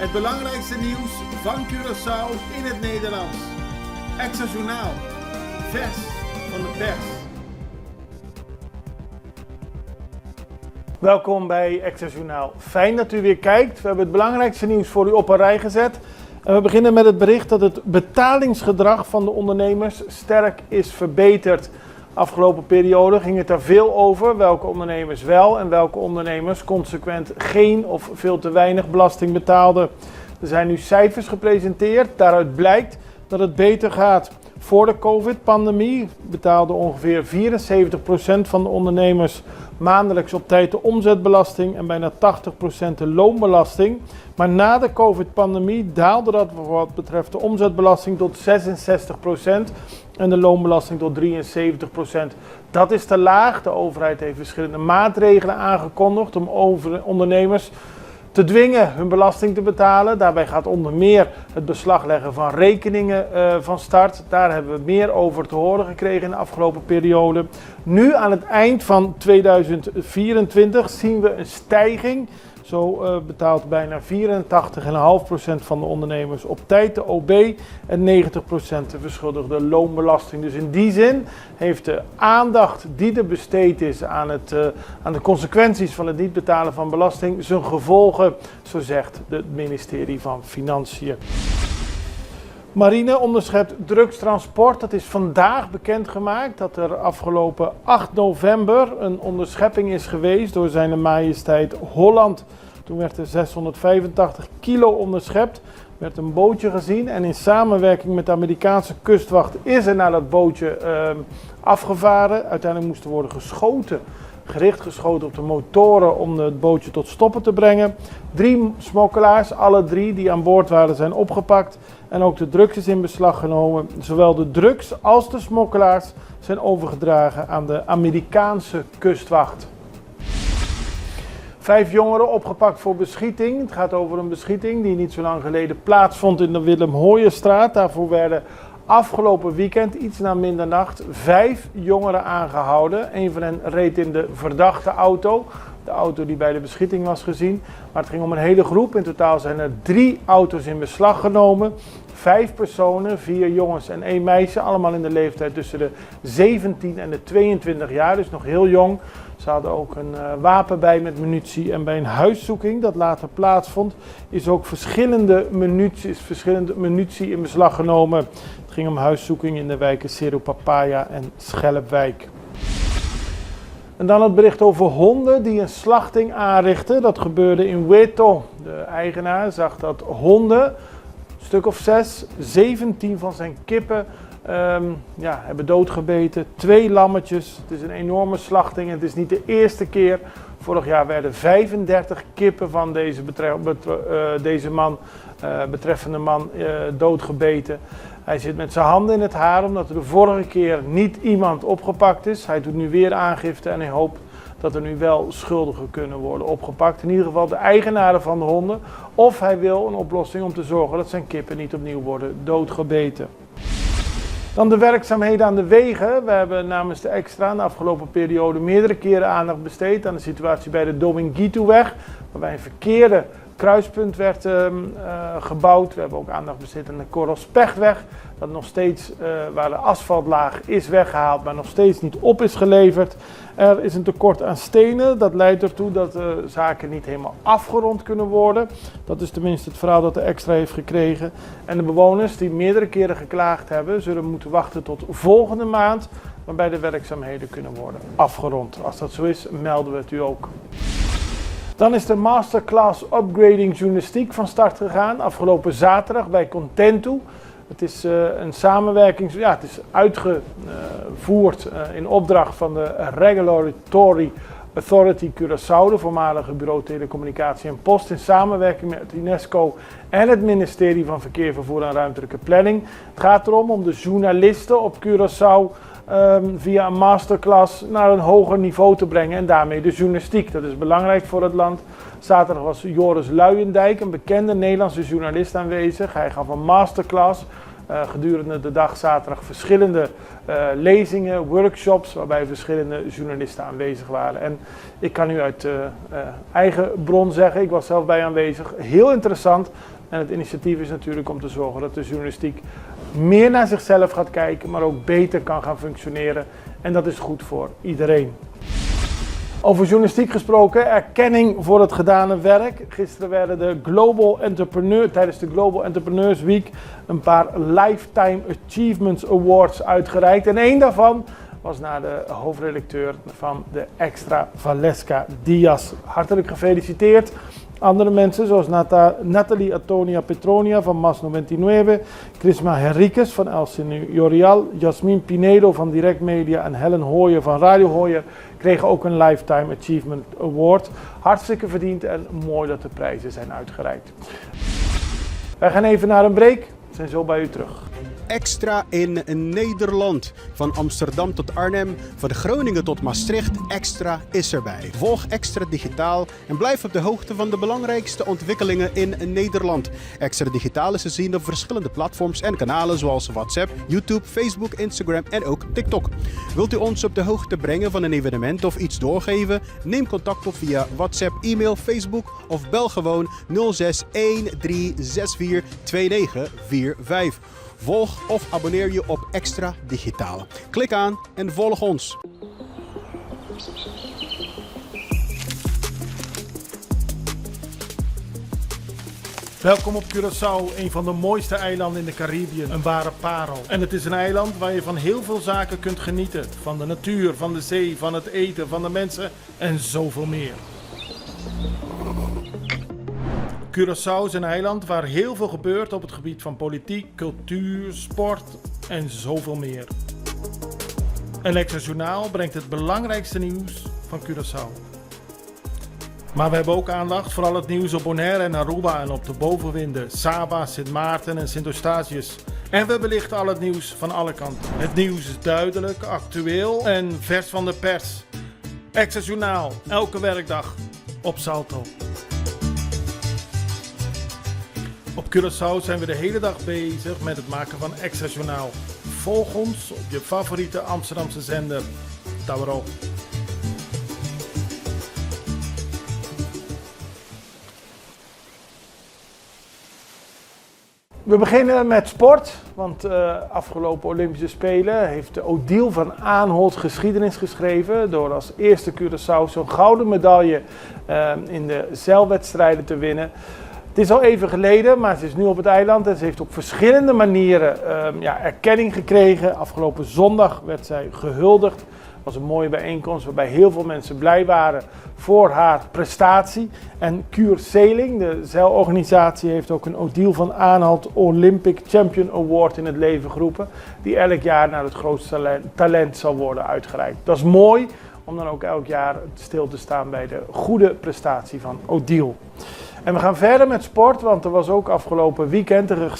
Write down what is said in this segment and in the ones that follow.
Het belangrijkste nieuws van Curaçao in het Nederlands. Extra Journaal. Vers van de pers. Welkom bij Extra Journaal. Fijn dat u weer kijkt. We hebben het belangrijkste nieuws voor u op een rij gezet. En we beginnen met het bericht dat het betalingsgedrag van de ondernemers sterk is verbeterd. Afgelopen periode ging het daar veel over welke ondernemers wel en welke ondernemers consequent geen of veel te weinig belasting betaalden. Er zijn nu cijfers gepresenteerd. Daaruit blijkt dat het beter gaat. Voor de COVID-pandemie betaalde ongeveer 74% van de ondernemers maandelijks op tijd de omzetbelasting en bijna 80% de loonbelasting. Maar na de COVID-pandemie daalde dat voor wat betreft de omzetbelasting tot 66% en de loonbelasting tot 73%. Dat is te laag. De overheid heeft verschillende maatregelen aangekondigd om ondernemers te dwingen hun belasting te betalen. Daarbij gaat onder meer het beslag leggen van rekeningen van start. Daar hebben we meer over te horen gekregen in de afgelopen periode. Nu aan het eind van 2024 zien we een stijging. Zo betaalt bijna 84,5% van de ondernemers op tijd de OB en 90% de verschuldigde loonbelasting. Dus in die zin heeft de aandacht die er besteed is aan de consequenties van het niet betalen van belasting zijn gevolgen, zo zegt het ministerie van Financiën. Marine onderschept drugstransport. Het is vandaag bekendgemaakt dat er afgelopen 8 november een onderschepping is geweest door Zijne Majesteit Holland. Toen werd er 685 kilo onderschept, werd een bootje gezien en in samenwerking met de Amerikaanse kustwacht is er naar dat bootje afgevaren. Uiteindelijk moest er worden geschoten. Gericht geschoten op de motoren om het bootje tot stoppen te brengen. 3 smokkelaars, alle 3 die aan boord waren, zijn opgepakt. En ook de drugs is in beslag genomen. Zowel de drugs als de smokkelaars zijn overgedragen aan de Amerikaanse kustwacht. 5 jongeren opgepakt voor beschieting. Het gaat over een beschieting die niet zo lang geleden plaatsvond in de Willem Hooijenstraat. Daarvoor werden afgelopen weekend, iets na middernacht, 5 jongeren aangehouden. Een van hen reed in de verdachte auto. De auto die bij de beschieting was gezien. Maar het ging om een hele groep. In totaal zijn er 3 auto's in beslag genomen. 5 personen, 4 jongens en 1 meisje. Allemaal in de leeftijd tussen de 17 en de 22 jaar. Dus nog heel jong. Ze hadden ook een wapen bij met munitie. En bij een huiszoeking dat later plaatsvond is ook verschillende munitie in beslag genomen. Het ging om huiszoeking in de wijken Seropapaya en Schelpwijk. En dan het bericht over honden die een slachting aanrichten. Dat gebeurde in Weto. De eigenaar zag dat honden, een stuk of 6, 17 van zijn kippen hebben doodgebeten. 2 lammetjes. Het is een enorme slachting en het is niet de eerste keer. Vorig jaar werden 35 kippen van betreffende man doodgebeten. Hij zit met zijn handen in het haar omdat er de vorige keer niet iemand opgepakt is. Hij doet nu weer aangifte en hij hoopt dat er nu wel schuldigen kunnen worden opgepakt. In ieder geval de eigenaren van de honden. Of hij wil een oplossing om te zorgen dat zijn kippen niet opnieuw worden doodgebeten. Dan de werkzaamheden aan de wegen. We hebben namens de Extra in de afgelopen periode meerdere keren aandacht besteed aan de situatie bij de Dominguito-weg, waarbij een verkeerde kruispunt werd gebouwd. We hebben ook aandacht besteed aan de Korrelspechtweg, dat nog steeds, waar de asfaltlaag is weggehaald, maar nog steeds niet op is geleverd. Er is een tekort aan stenen. Dat leidt ertoe dat zaken niet helemaal afgerond kunnen worden. Dat is tenminste het verhaal dat de Extra heeft gekregen. En de bewoners die meerdere keren geklaagd hebben, zullen moeten wachten tot volgende maand, waarbij de werkzaamheden kunnen worden afgerond. Als dat zo is, melden we het u ook. Dan is de Masterclass Upgrading Journalistiek van start gegaan afgelopen zaterdag bij Contentu. Het is een samenwerking, het is uitgevoerd in opdracht van de Regulatory Authority Curaçao, de voormalige Bureau Telecommunicatie en Post, in samenwerking met UNESCO en het ministerie van Verkeer, Vervoer en Ruimtelijke Planning. Het gaat erom om de journalisten op Curaçao via een masterclass naar een hoger niveau te brengen en daarmee de journalistiek. Dat is belangrijk voor het land. Zaterdag was Joris Luijendijk, een bekende Nederlandse journalist, aanwezig. Hij gaf een masterclass gedurende de dag zaterdag verschillende lezingen, workshops waarbij verschillende journalisten aanwezig waren. En ik kan u uit eigen bron zeggen, ik was zelf bij aanwezig, heel interessant. En het initiatief is natuurlijk om te zorgen dat de journalistiek meer naar zichzelf gaat kijken, maar ook beter kan gaan functioneren. En dat is goed voor iedereen. Over journalistiek gesproken, erkenning voor het gedane werk. Gisteren werden tijdens de Global Entrepreneurs Week een paar Lifetime Achievements Awards uitgereikt. En één daarvan was naar de hoofdredacteur van de Extra, Valeska Diaz. Hartelijk gefeliciteerd. Andere mensen zoals Nathalie Antonia Petronia van Mas 99, Crisma Henriquez van El Señorial, Jasmin Pinedo van Direct Media en Helen Hooyer van Radio Hooyer kregen ook een Lifetime Achievement Award. Hartstikke verdiend en mooi dat de prijzen zijn uitgereikt. Wij gaan even naar een break. We zijn zo bij u terug. Extra in Nederland. Van Amsterdam tot Arnhem, van Groningen tot Maastricht, Extra is erbij. Volg Extra Digitaal en blijf op de hoogte van de belangrijkste ontwikkelingen in Nederland. Extra Digitaal is te zien op verschillende platforms en kanalen zoals WhatsApp, YouTube, Facebook, Instagram en ook TikTok. Wilt u ons op de hoogte brengen van een evenement of iets doorgeven? Neem contact op via WhatsApp, e-mail, Facebook of bel gewoon 06 1364 2945. Volg of abonneer je op Extra Digitaal. Klik aan en volg ons. Welkom op Curaçao, een van de mooiste eilanden in de Caribiën. Een ware parel. En het is een eiland waar je van heel veel zaken kunt genieten. Van de natuur, van de zee, van het eten, van de mensen en zoveel meer. Curaçao is een eiland waar heel veel gebeurt op het gebied van politiek, cultuur, sport en zoveel meer. Een Extra Journaal brengt het belangrijkste nieuws van Curaçao. Maar we hebben ook aandacht voor al het nieuws op Bonaire en Aruba en op de bovenwinden, Saba, Sint Maarten en Sint Eustatius. En we belichten al het nieuws van alle kanten. Het nieuws is duidelijk, actueel en vers van de pers. Extra Journaal, elke werkdag op Salto. Op Curaçao zijn we de hele dag bezig met het maken van Extra Journaal. Volg ons op je favoriete Amsterdamse zender. Tauro. We beginnen met sport, want afgelopen Olympische Spelen heeft Odile van Aanholt geschiedenis geschreven door als eerste Curaçao zo'n gouden medaille in de zeilwedstrijden te winnen. Het is al even geleden, maar ze is nu op het eiland en ze heeft op verschillende manieren erkenning gekregen. Afgelopen zondag werd zij gehuldigd. Het was een mooie bijeenkomst waarbij heel veel mensen blij waren voor haar prestatie. En Cure Sailing, de zeilorganisatie, heeft ook een Odile van Aanholt Olympic Champion Award in het leven geroepen. Die elk jaar naar het grootste talent zal worden uitgereikt. Dat is mooi om dan ook elk jaar stil te staan bij de goede prestatie van Odile. En we gaan verder met sport, want er was ook afgelopen weekend een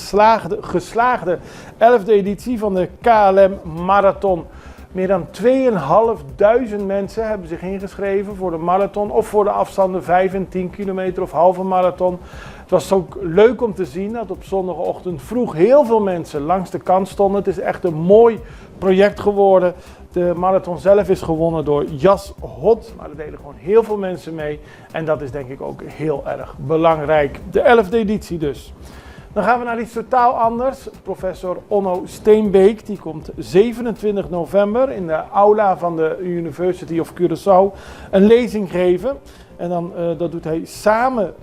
geslaagde 11e editie van de KLM Marathon. Meer dan 2.500 mensen hebben zich ingeschreven voor de marathon of voor de afstanden 5 en 10 kilometer of halve marathon. Het was ook leuk om te zien dat op zondagochtend vroeg heel veel mensen langs de kant stonden. Het is echt een mooi project geworden. De marathon zelf is gewonnen door Jas Hot, maar er deden gewoon heel veel mensen mee. En dat is denk ik ook heel erg belangrijk. De 11e editie dus. Dan gaan we naar iets totaal anders. Professor Onno Steenbeek, die komt 27 november in de aula van de University of Curaçao een lezing geven. En dan, dat doet hij samen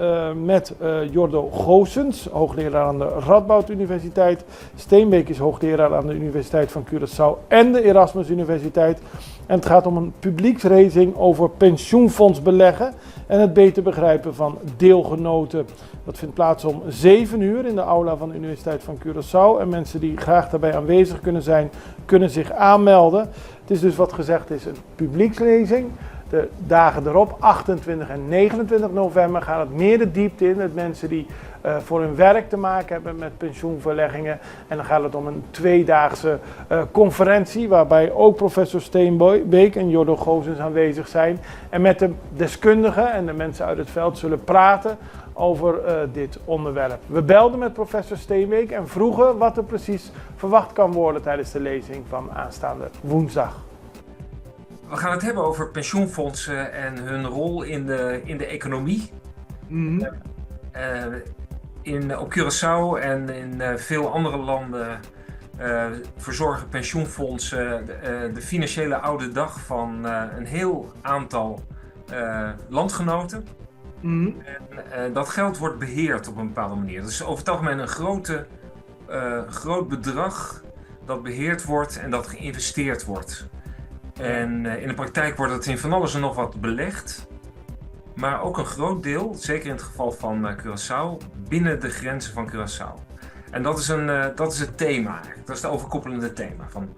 met Jordo Goossens, hoogleraar aan de Radboud Universiteit. Steenbeek is hoogleraar aan de Universiteit van Curaçao en de Erasmus Universiteit. En het gaat om een publiekslezing over pensioenfonds beleggen en het beter begrijpen van deelgenoten. Dat vindt plaats om 7 uur in de aula van de Universiteit van Curaçao. En mensen die graag daarbij aanwezig kunnen zijn, kunnen zich aanmelden. Het is dus wat gezegd is een publiekslezing. De dagen erop, 28 en 29 november, gaat het meer de diepte in met mensen die voor hun werk te maken hebben met pensioenverleggingen. En dan gaat het om een 2-daagse conferentie waarbij ook professor Steenbeek en Jordo Goossens aanwezig zijn. En met de deskundigen en de mensen uit het veld zullen praten over dit onderwerp. We belden met professor Steenbeek en vroegen wat er precies verwacht kan worden tijdens de lezing van aanstaande woensdag. We gaan het hebben over pensioenfondsen en hun rol in de economie. Op Curaçao en in veel andere landen verzorgen pensioenfondsen de financiële oude dag van een heel aantal landgenoten. En dat geld wordt beheerd op een bepaalde manier. Dat is over het algemeen een groot bedrag dat beheerd wordt en dat geïnvesteerd wordt. En in de praktijk wordt het in van alles en nog wat belegd. Maar ook een groot deel, zeker in het geval van Curaçao, binnen de grenzen van Curaçao. En dat is het thema eigenlijk. Dat is het overkoepelende thema. Van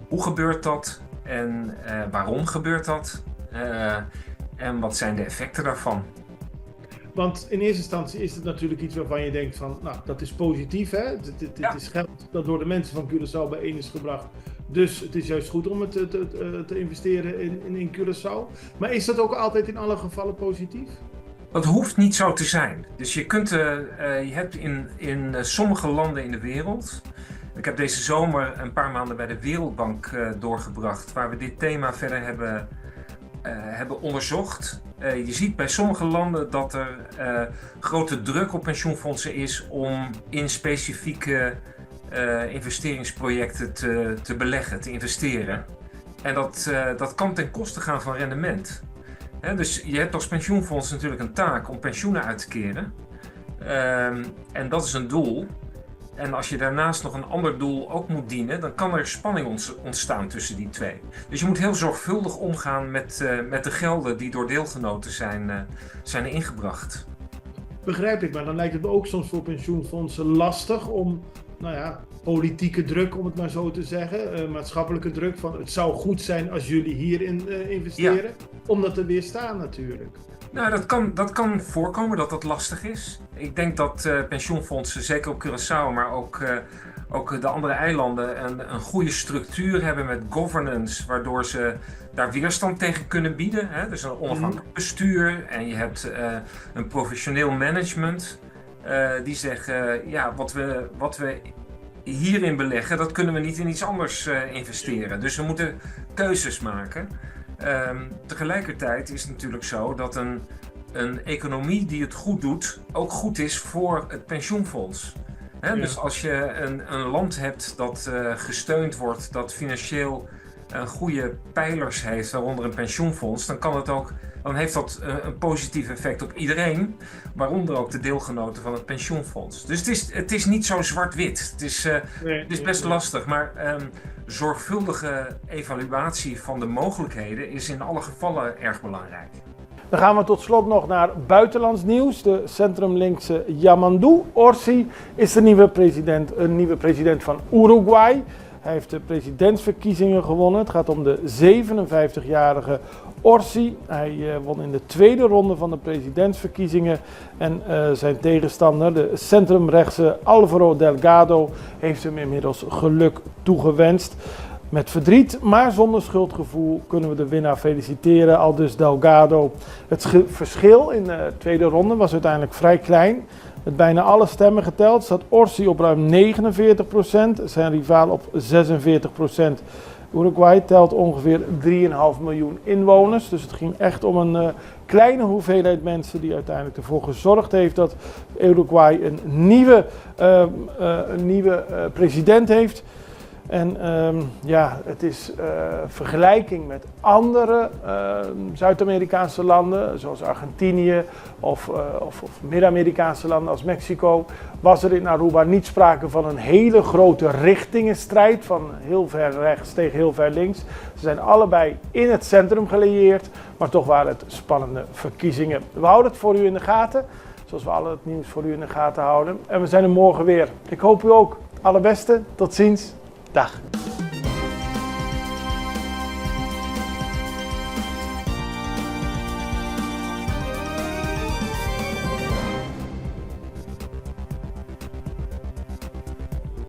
hoe gebeurt dat en waarom gebeurt dat? En wat zijn de effecten daarvan? Want in eerste instantie is het natuurlijk iets waarvan je denkt van, nou, dat is positief, hè? Dit is geld dat door de mensen van Curaçao bijeen is gebracht. Dus het is juist goed om het te investeren in Curaçao. Maar is dat ook altijd in alle gevallen positief? Dat hoeft niet zo te zijn. Dus je hebt in sommige landen in de wereld. Ik heb deze zomer een paar maanden bij de Wereldbank doorgebracht, waar we dit thema verder hebben onderzocht. Je ziet bij sommige landen dat er grote druk op pensioenfondsen is om in specifieke investeringsprojecten te beleggen, te investeren. En dat kan ten koste gaan van rendement. Dus je hebt als pensioenfonds natuurlijk een taak om pensioenen uit te keren. En dat is een doel. En als je daarnaast nog een ander doel ook moet dienen, dan kan er spanning ontstaan tussen die twee. Dus je moet heel zorgvuldig omgaan met de gelden die door deelgenoten zijn ingebracht. Begrijp ik, maar dan lijkt het me ook soms voor pensioenfondsen lastig om, politieke druk, om het maar zo te zeggen, maatschappelijke druk van het zou goed zijn als jullie hierin investeren, om dat te weerstaan natuurlijk. Nou, dat kan voorkomen dat dat lastig is. Ik denk dat pensioenfondsen, zeker op Curaçao, maar ook de andere eilanden, een goede structuur hebben met governance, waardoor ze daar weerstand tegen kunnen bieden. Dus een onafhankelijk bestuur en je hebt een professioneel management die zeggen, wat we hierin beleggen, dat kunnen we niet in iets anders investeren. Dus we moeten keuzes maken. Tegelijkertijd is het natuurlijk zo dat een economie die het goed doet, ook goed is voor het pensioenfonds. Dus als je een land hebt dat gesteund wordt, dat financieel goede pijlers heeft, waaronder een pensioenfonds, dan heeft dat een positief effect op iedereen, waaronder ook de deelgenoten van het pensioenfonds. Dus het is niet zo zwart-wit. Het is best lastig, maar zorgvuldige evaluatie van de mogelijkheden is in alle gevallen erg belangrijk. Dan gaan we tot slot nog naar buitenlands nieuws. De centrumlinkse Yamandu Orsi is de nieuwe president van Uruguay. Hij heeft de presidentsverkiezingen gewonnen. Het gaat om de 57-jarige Orsi. Hij won in de tweede ronde van de presidentsverkiezingen. En zijn tegenstander, de centrumrechtse Álvaro Delgado, heeft hem inmiddels geluk toegewenst. Met verdriet, maar zonder schuldgevoel kunnen we de winnaar feliciteren, aldus Delgado. Het verschil in de tweede ronde was uiteindelijk vrij klein. Met bijna alle stemmen geteld staat Orsi op ruim 49%, zijn rivaal op 46%. Uruguay telt ongeveer 3,5 miljoen inwoners, dus het ging echt om een kleine hoeveelheid mensen die uiteindelijk ervoor gezorgd heeft dat Uruguay een nieuwe president heeft. En het is vergelijking met andere Zuid-Amerikaanse landen, zoals Argentinië of Midden-Amerikaanse landen als Mexico, was er in Aruba niet sprake van een hele grote richtingenstrijd van heel ver rechts tegen heel ver links. Ze zijn allebei in het centrum gelieerd, maar toch waren het spannende verkiezingen. We houden het voor u in de gaten, zoals we al het nieuws voor u in de gaten houden. En we zijn er morgen weer. Ik hoop u ook. Allerbeste. Tot ziens. Dag.